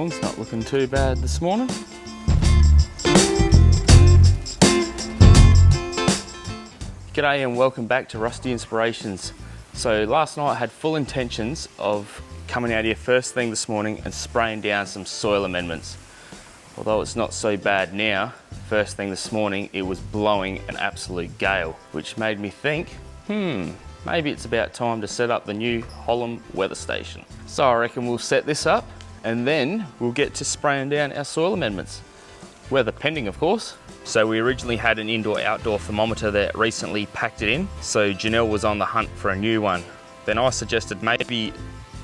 lawn's not looking too bad this morning. G'day and welcome back to Rusty Inspirations. So last night I had full intentions of coming out here first thing this morning and spraying down some soil amendments. Although it's not so bad now, first thing this morning it was blowing an absolute gale, which made me think, maybe it's about time to set up the new Holman weather station. So I reckon we'll set this up and then we'll get to spraying down our soil amendments. Weather pending, of course. So we originally had an indoor-outdoor thermometer that recently packed it in. So Janelle was on the hunt for a new one. Then I suggested maybe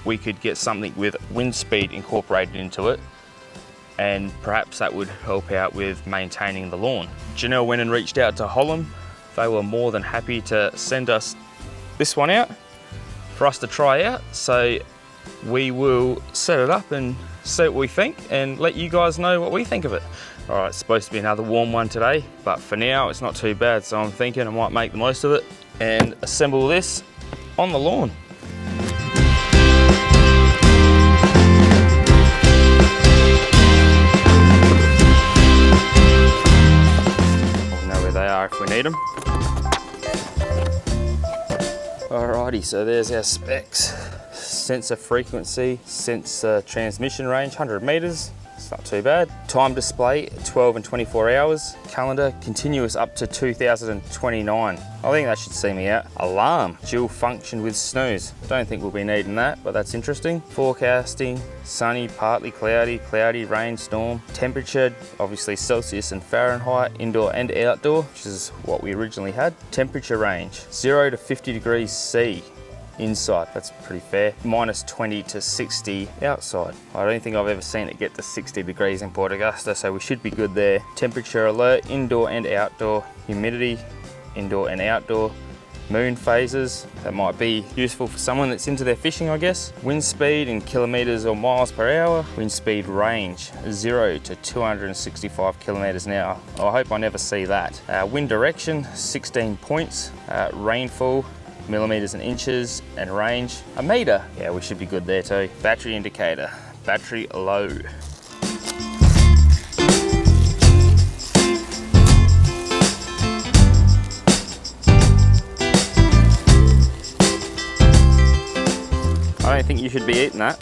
we could get something with wind speed incorporated into it, and perhaps that would help out with maintaining the lawn. Janelle went and reached out to Holman. They were more than happy to send us this one out for us to try out. So we will set it up and see what we think and let you guys know what we think of it. All right, it's supposed to be another warm one today, but for now it's not too bad. So I'm thinking I might make the most of it and assemble this on the lawn. They are if we need them. Alrighty, so there's our specs. Sensor frequency, sensor transmission range, 100 meters. It's not too bad. Time display, 12 and 24 hours. Calendar, continuous up to 2029. I think that should see me out. Alarm, dual function with snooze. Don't think we'll be needing that, but that's interesting. Forecasting, sunny, partly cloudy, cloudy, rain, storm. Temperature, obviously Celsius and Fahrenheit, indoor and outdoor, which is what we originally had. Temperature range, 0 to 50 degrees C. Inside, that's pretty fair. Minus 20 to 60 outside. I don't think I've ever seen it get to 60 degrees in Port Augusta, so we should be good there. Temperature alert, indoor and outdoor. Humidity, indoor and outdoor. Moon phases, that might be useful for someone that's into their fishing, I guess. Wind speed in kilometers or miles per hour. Wind speed range, 0 to 265 kilometers an hour. I hope I never see that. Wind direction, 16 points. Rainfall, millimeters and inches, and range, a meter. Yeah, we should be good there too. Battery indicator, battery low. I don't think you should be eating that.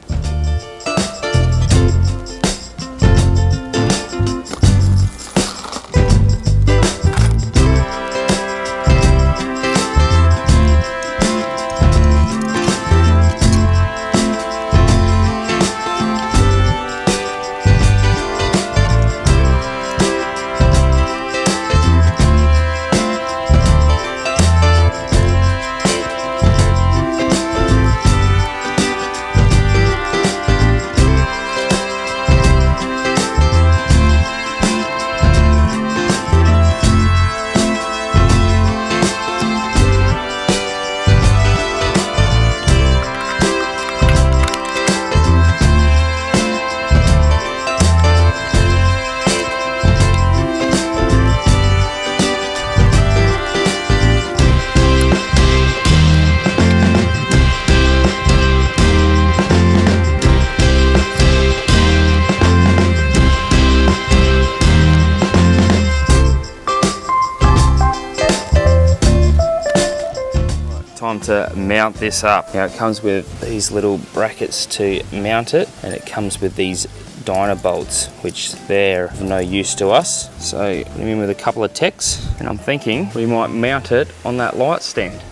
Time to mount this up. Now it comes with these little brackets to mount it, and it comes with these dyno bolts, which they're of no use to us. So I'm in with a couple of techs, and I'm thinking we might mount it on that light stand.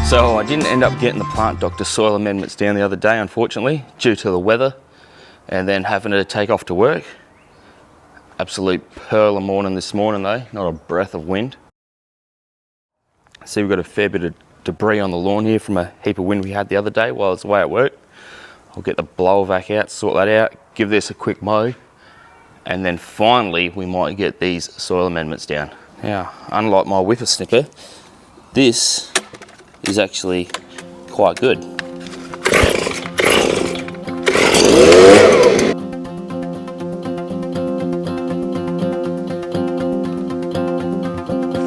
So I didn't end up getting the plant doctor soil amendments down the other day, unfortunately, due to the weather and then having to take off to work. Absolute pearl of morning this morning though, not a breath of wind. See, we've got a fair bit of debris on the lawn here from a heap of wind we had the other day while I was away at work. I'll get the blower vac out, sort that out, give this a quick mow, and then finally we might get these soil amendments down. Now, unlike my whippersnipper, this is actually quite good.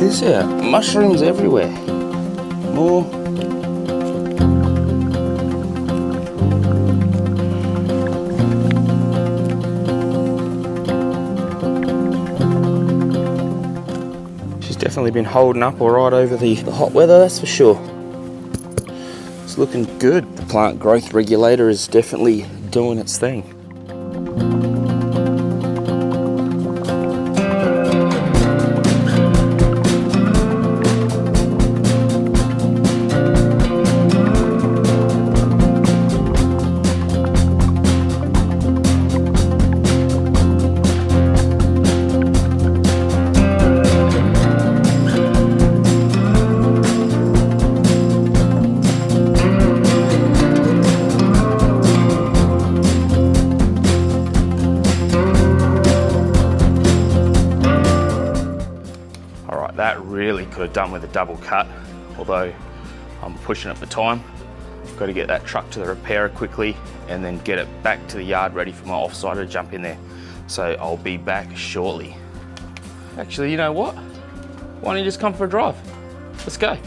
This here, mushrooms everywhere. More. She's definitely been holding up all right over the hot weather, that's for sure. It's looking good. The plant growth regulator is definitely doing its thing. That really could have done with a double cut, although I'm pushing it for time. I've got to get that truck to the repairer quickly and then get it back to the yard ready for my offsider to jump in there. So I'll be back shortly. Actually, you know what? Why don't you just come for a drive? Let's go.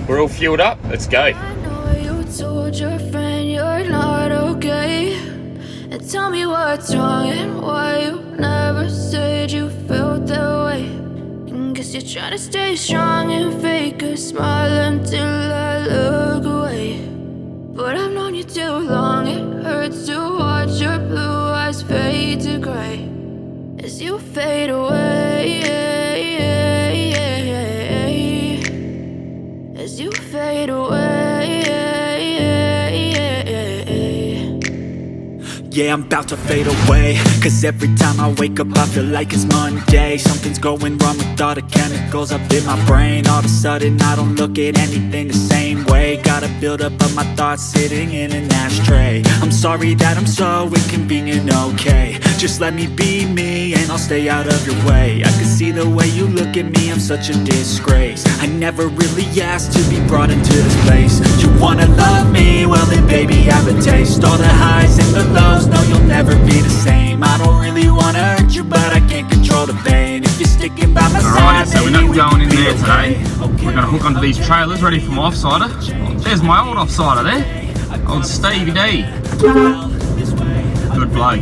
We're all fueled up, let's go. I know you told your friend you're not okay, and tell me what's wrong and why you never said you felt that way. And guess you're trying to stay strong and fake a smile until I look away. But I've known you too long, it hurts to watch your blue eyes fade to gray as you fade away. As you fade away. Yeah, I'm about to fade away, cause every time I wake up I feel like it's Monday. Something's going wrong with all the chemicals up in my brain. All of a sudden I don't look at anything the same way. Gotta build up of my thoughts sitting in an ashtray. I'm sorry that I'm so inconvenient, okay. Just let me be me and I'll stay out of your way. I can see the way you look at me, I'm such a disgrace. I never really asked to be brought into this place. You wanna love me? Well then baby have a taste. All the highs and the lows, no you'll never be the same. I don't really wanna hurt you, but I can't control the pain. If you're sticking by my side, Alright, so we're not going in there today. We're gonna hook onto these trailers ready for my offsider. There's my old offsider there. Old Stevie D. Good bloke.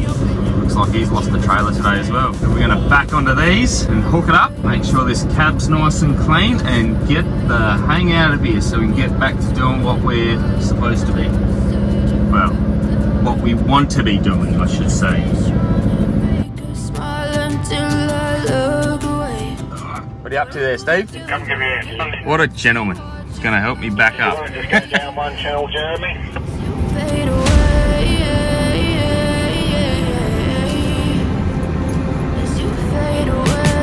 Looks like he's lost the trailer today as well. So we're gonna back onto these and hook it up, make sure this cab's nice and clean and get the hang out of here so we can get back to doing what we're supposed to be. Well, what we want to be doing, I should say. What are you up to there, Steve? Come give me a hand. What a gentleman. He's gonna help me back up. Just go down one channel, Jeremy. Fade away. As you fade away.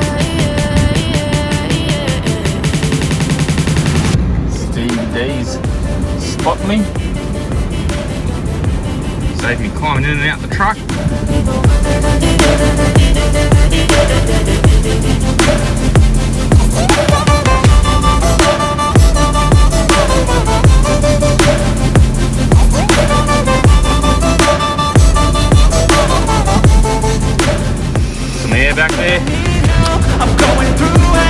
Steve D's spot me. Save me climbing in and out the truck. Some air back there. I'm going through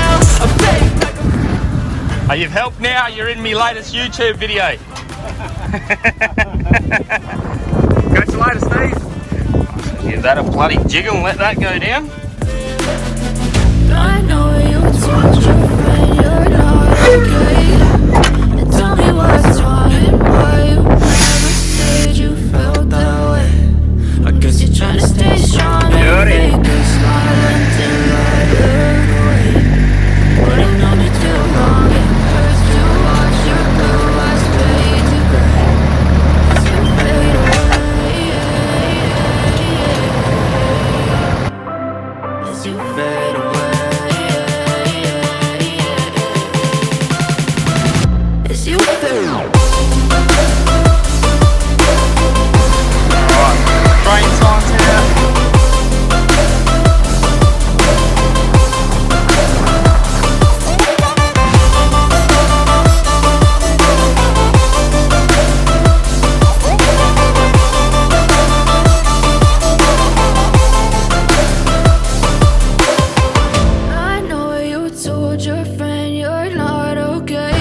Oh, you've helped now, you're in my latest YouTube video. Catch you later, Steve. Give that a bloody jiggle and let that go down. I know you told your friend you're not okay. And tell me what's wrong and why you never said you felt that way. I guess you're trying to stay strong and fake a smile until I look away. But I've known you too long, it hurts to watch your blue eyes fade to gray as you fade away. As you fade away. As you fade away. Train signs here. I know you told your friend you're not okay.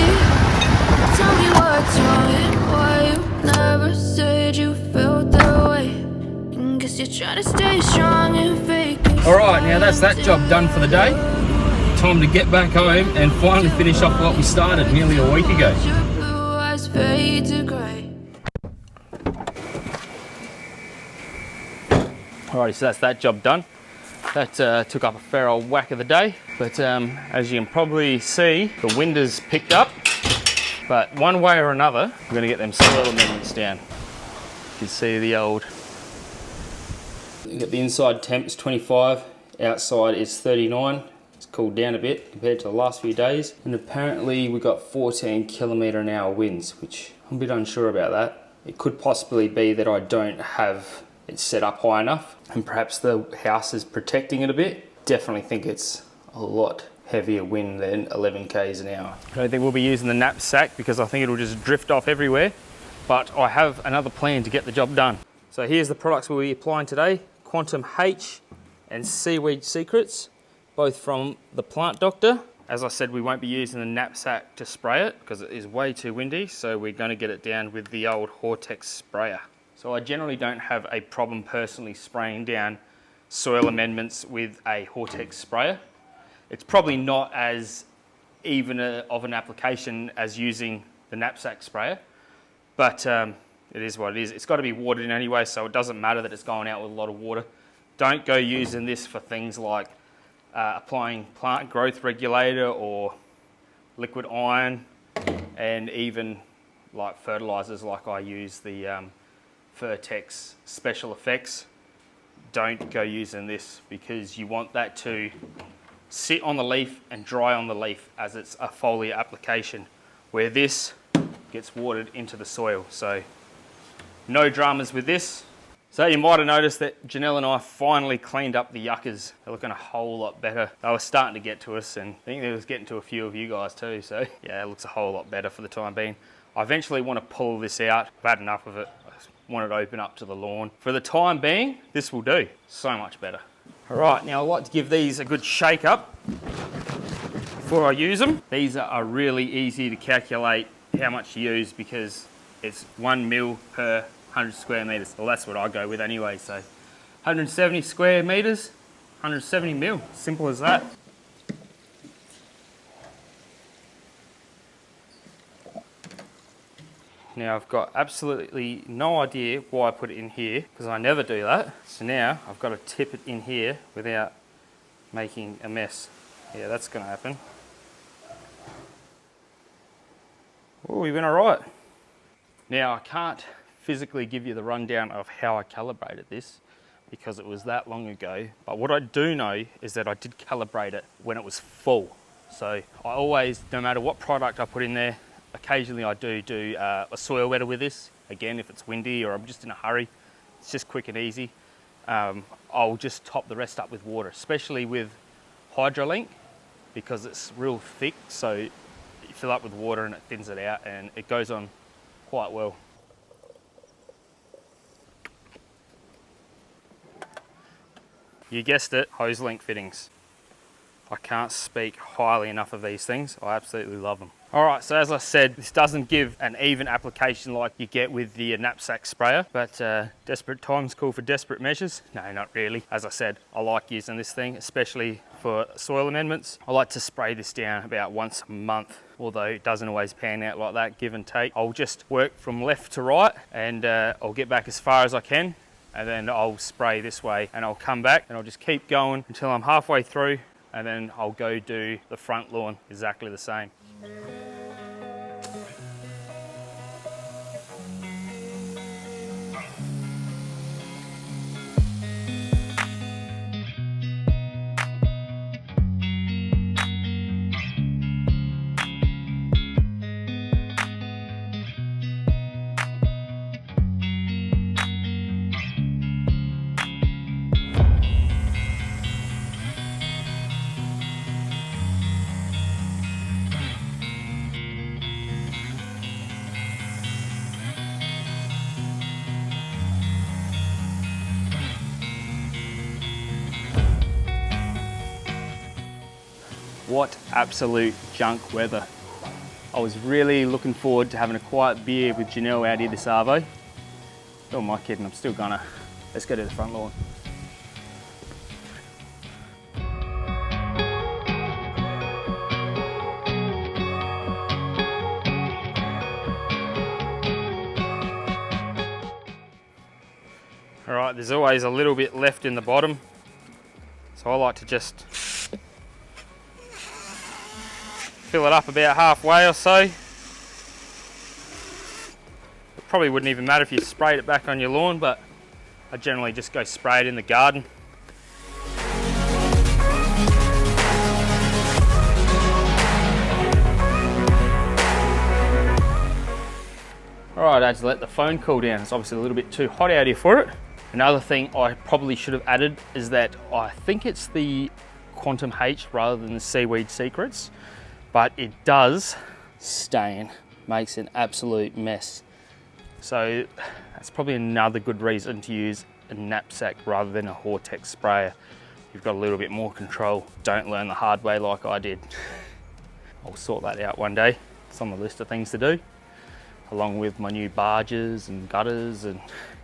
Tell me what's wrong and why you never said you felt that way. And guess you're trying to stay strong and fake it. Alright, now that's that job done for the day. Time to get back home and finally finish off what we started nearly a week ago. Your blue eyes fade to grey. Alrighty, so that's that job done. That took up a fair old whack of the day, but as you can probably see, the wind has picked up. But one way or another, we're going to get them soil amendments down. You can see the old. You got the inside temps 25, outside is 39. It's cooled down a bit compared to the last few days. And apparently we got 14 km/h winds, which I'm a bit unsure about that. It could possibly be that I don't have it set up high enough, and perhaps the house is protecting it a bit. Definitely think it's a lot heavier wind than 11 k's an hour. I don't think we'll be using the knapsack because I think it'll just drift off everywhere, but I have another plan to get the job done. So here's the products we'll be applying today: Quantum H and Seaweed Secrets, both from the Plant Doctor. As I said, we won't be using the knapsack to spray it because it is way too windy, so we're going to get it down with the old Hortex sprayer. So I generally don't have a problem personally spraying down soil amendments with a Hortex sprayer. It's probably not as even of an application as using the knapsack sprayer, but it is what it is. It's got to be watered in anyway, so it doesn't matter that it's going out with a lot of water. Don't go using this for things like applying plant growth regulator or liquid iron, and even like fertilizers like I use the Vertex Special Effects. Don't go using this because you want that to sit on the leaf and dry on the leaf as it's a foliar application, where this gets watered into the soil. So no dramas with this. So you might have noticed that Janelle and I finally cleaned up the yuccas. They're looking a whole lot better. They were starting to get to us, and I think it was getting to a few of you guys too. So yeah, it looks a whole lot better for the time being. I eventually want to pull this out. I've had enough of it. I want it to open up to the lawn. For the time being, this will do. So much better. All right, now I like to give these a good shake up before I use them. These are really easy to calculate how much to use because it's 1 mil per 100 square meters. Well, that's what I go with anyway. So 170 square meters, 170 mil. Simple as that. Now I've got absolutely no idea why I put it in here because I never do that. So now I've got to tip it in here without making a mess. Yeah, that's going to happen. Oh, we went all right. Now I can't physically give you the rundown of how I calibrated this because it was that long ago. But what I do know is that I did calibrate it when it was full. So I always, no matter what product I put in there, occasionally I do a soil wetter with this. Again, if it's windy or I'm just in a hurry, it's just quick and easy. I'll just top the rest up with water, especially with Hydrolink because it's real thick. So you fill up with water and it thins it out and it goes on quite well. You guessed it, hose link fittings. I can't speak highly enough of these things. I absolutely love them. All right, so as I said, this doesn't give an even application like you get with the knapsack sprayer, but desperate times call for desperate measures. No, not really. As I said, I like using this thing, especially for soil amendments. I like to spray this down about once a month, although it doesn't always pan out like that, give and take. I'll just work from left to right and I'll get back as far as I can, and then I'll spray this way and I'll come back and I'll just keep going until I'm halfway through, and then I'll go do the front lawn exactly the same. What absolute junk weather. I was really looking forward to having a quiet beer with Janelle out here this arvo. Who am I kidding? I'm still gonna. Let's go to the front lawn. All right, there's always a little bit left in the bottom, so I like to just fill it up about halfway or so. It probably wouldn't even matter if you sprayed it back on your lawn, but I generally just go spray it in the garden. All right, I had to let the phone cool down. It's obviously a little bit too hot out here for it. Another thing I probably should have added is that I think it's the Quantum H rather than the Seaweed Secrets, but it does stain, makes an absolute mess. So that's probably another good reason to use a knapsack rather than a Hortex sprayer. You've got a little bit more control. Don't learn the hard way like I did. I'll sort that out one day. It's on the list of things to do, along with my new barges and gutters and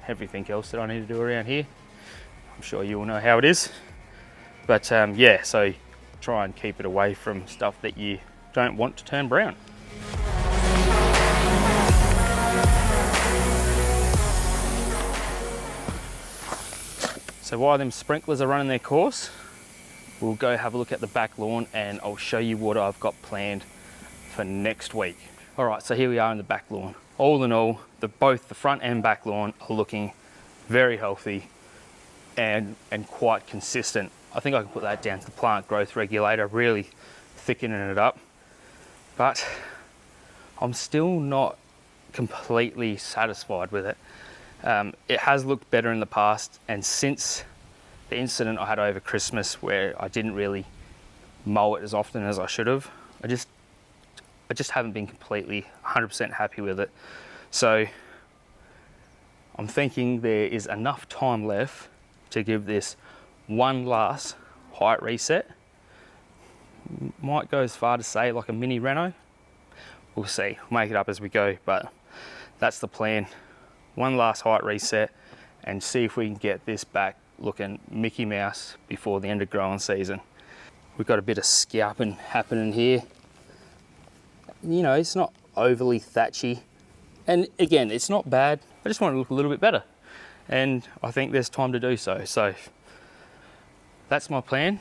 everything else that I need to do around here. I'm sure you all know how it is. But yeah, so try and keep it away from stuff that you don't want to turn brown. So while them sprinklers are running their course, we'll go have a look at the back lawn and I'll show you what I've got planned for next week. All right, so here we are in the back lawn. All in all, both the front and back lawn are looking very healthy and quite consistent. I think I can put that down to the plant growth regulator, really thickening it up. But I'm still not completely satisfied with it. It has looked better in the past, and since the incident I had over Christmas where I didn't really mow it as often as I should have, I just haven't been completely 100% happy with it. So I'm thinking there is enough time left to give this one last height reset. Might go as far to say like a mini reno. We'll see, we'll make it up as we go, but that's the plan. One last height reset and see if we can get this back looking Mickey Mouse before the end of growing season. We've got a bit of scalping happening here. You know, it's not overly thatchy. And again, it's not bad. I just want it to look a little bit better. And I think there's time to do so. So that's my plan.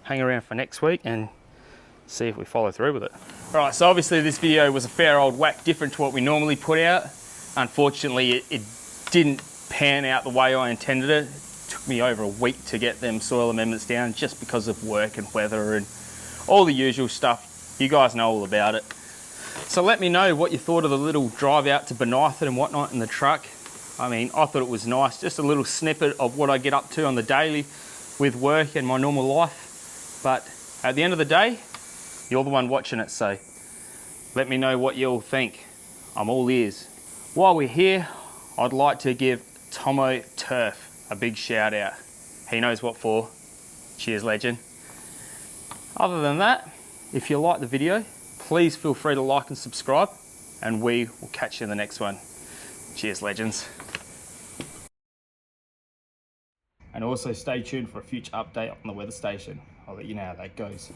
Hang around for next week and see if we follow through with it. All right, so obviously this video was a fair old whack different to what we normally put out. Unfortunately, it didn't pan out the way I intended it. It took me over a week to get them soil amendments down just because of work and weather and all the usual stuff. You guys know all about it. So let me know what you thought of the little drive out to Bonython and whatnot in the truck. I mean, I thought it was nice, just a little snippet of what I get up to on the daily with work and my normal life. But at the end of the day, you're the one watching it, so let me know what you all think. I'm all ears. While we're here, I'd like to give Tomo Turf a big shout out. He knows what for. Cheers, legend. Other than that, if you like the video, please feel free to like and subscribe, and we will catch you in the next one. Cheers, legends. And also stay tuned for a future update on the weather station. I'll let you know how that goes.